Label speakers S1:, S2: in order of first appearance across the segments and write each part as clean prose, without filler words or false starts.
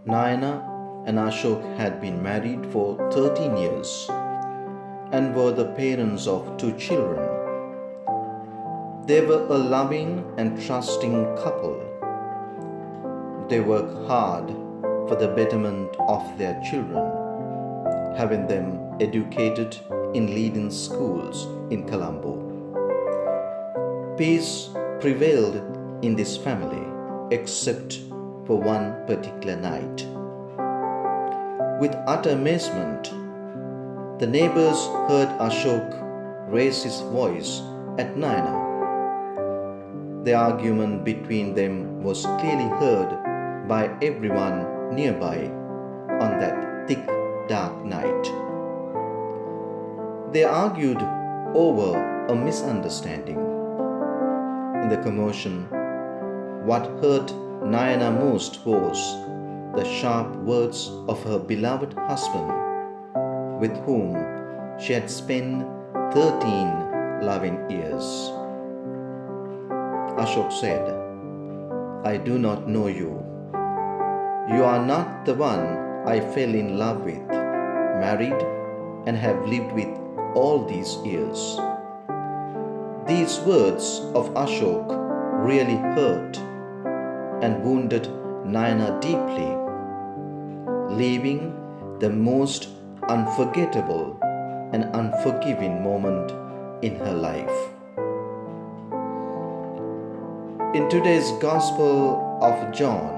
S1: Nayana and Ashok had been married for 13 years and were the parents of 2 children. They were a loving and trusting couple. They worked hard for the betterment of their children, having them educated in leading schools in Colombo. Peace prevailed in this family except for one particular night. With utter amazement, the neighbors heard Ashok raise his voice at Nayana. The argument between them was clearly heard by everyone nearby on that thick, dark night. They argued over a misunderstanding. In the commotion, what hurt Nayana most was the sharp words of her beloved husband, with whom she had spent 13 loving years. Ashok said, "I do not know you. You are not the one I fell in love with, married, and have lived with all these years." These words of Ashok really hurt and wounded Nayana deeply, leaving the most unforgettable and unforgiving moment in her life. In today's Gospel of John,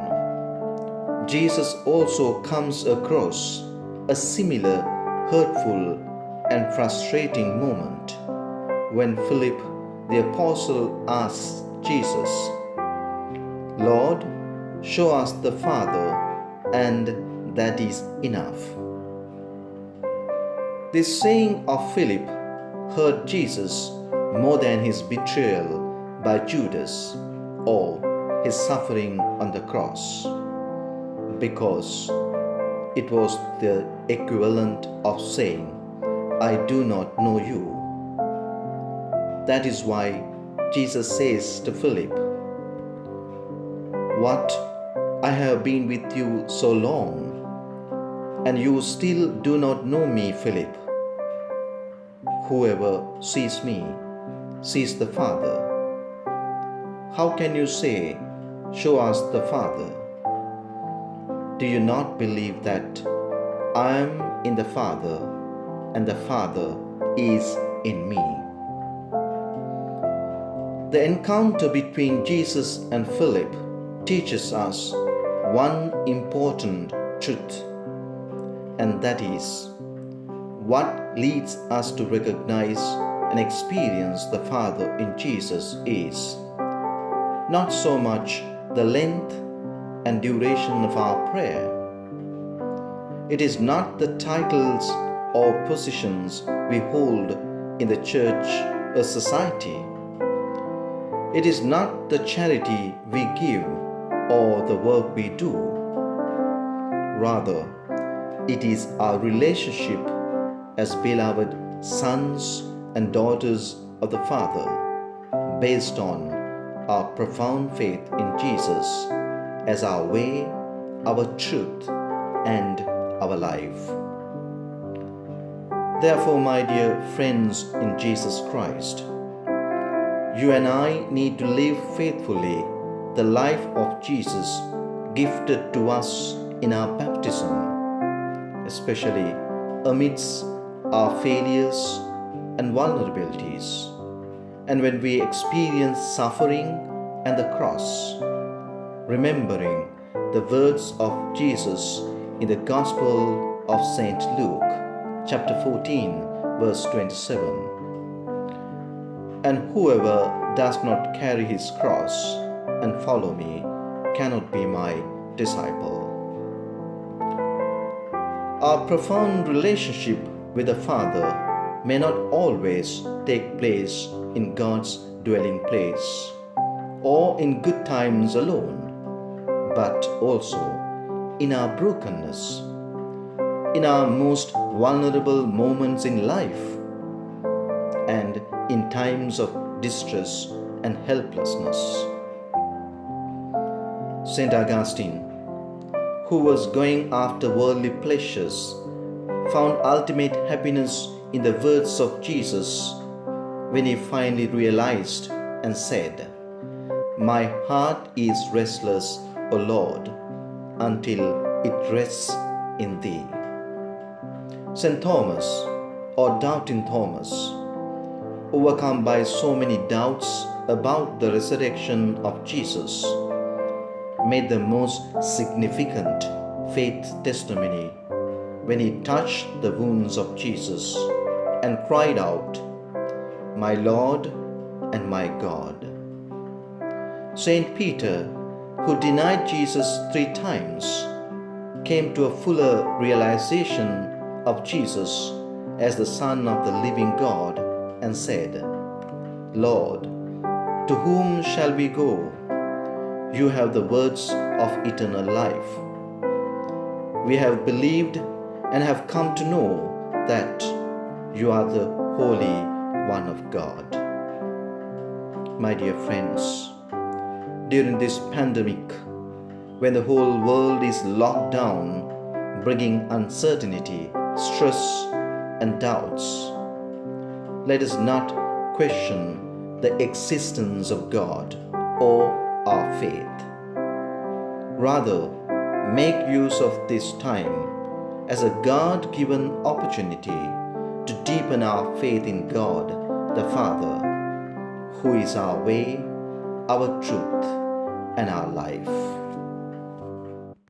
S1: Jesus also comes across a similar hurtful and frustrating moment when Philip the apostle asks Jesus, "Lord, show us the Father, and that is enough." This saying of Philip hurt Jesus more than his betrayal by Judas or his suffering on the cross, because it was the equivalent of saying, "I do not know you." That is why Jesus says to Philip, "What? I have been with you so long, and you still do not know me, Philip? Whoever sees me sees the Father. How can you say, 'Show us the Father'? Do you not believe that I am in the Father and the Father is in me?" The encounter between Jesus and Philip teaches us one important truth, and that is what leads us to recognize and experience the Father in Jesus is not so much the length and duration of our prayer. It is not the titles or positions we hold in the church or society. It is not the charity we give or the work we do. Rather, it is our relationship as beloved sons and daughters of the Father, based on our profound faith in Jesus as our way, our truth, and our life. Therefore, my dear friends in Jesus Christ, you and I need to live faithfully the life of Jesus gifted to us in our baptism, especially amidst our failures and vulnerabilities, and when we experience suffering and the cross, remembering the words of Jesus in the Gospel of St. Luke, chapter 14, verse 27. "And whoever does not carry his cross and follow me cannot be my disciple." Our profound relationship with the Father may not always take place in God's dwelling place or in good times alone, but also in our brokenness, in our most vulnerable moments in life, and in times of distress and helplessness. St. Augustine, who was going after worldly pleasures, found ultimate happiness in the words of Jesus when he finally realized and said, "My heart is restless, O Lord, until it rests in thee." St. Thomas, or Doubting Thomas, overcome by so many doubts about the resurrection of Jesus, made the most significant faith testimony when he touched the wounds of Jesus and cried out, "My Lord and my God." Saint Peter, who denied Jesus 3 times, came to a fuller realization of Jesus as the Son of the living God and said, "Lord, to whom shall we go? You have the words of eternal life. We have believed and have come to know that you are the Holy One of God." My dear friends, during this pandemic, when the whole world is locked down, bringing uncertainty, stress, and doubts, let us not question the existence of God or our faith. Rather, make use of this time as a God-given opportunity to deepen our faith in God the Father, who is our way, our truth, and our life.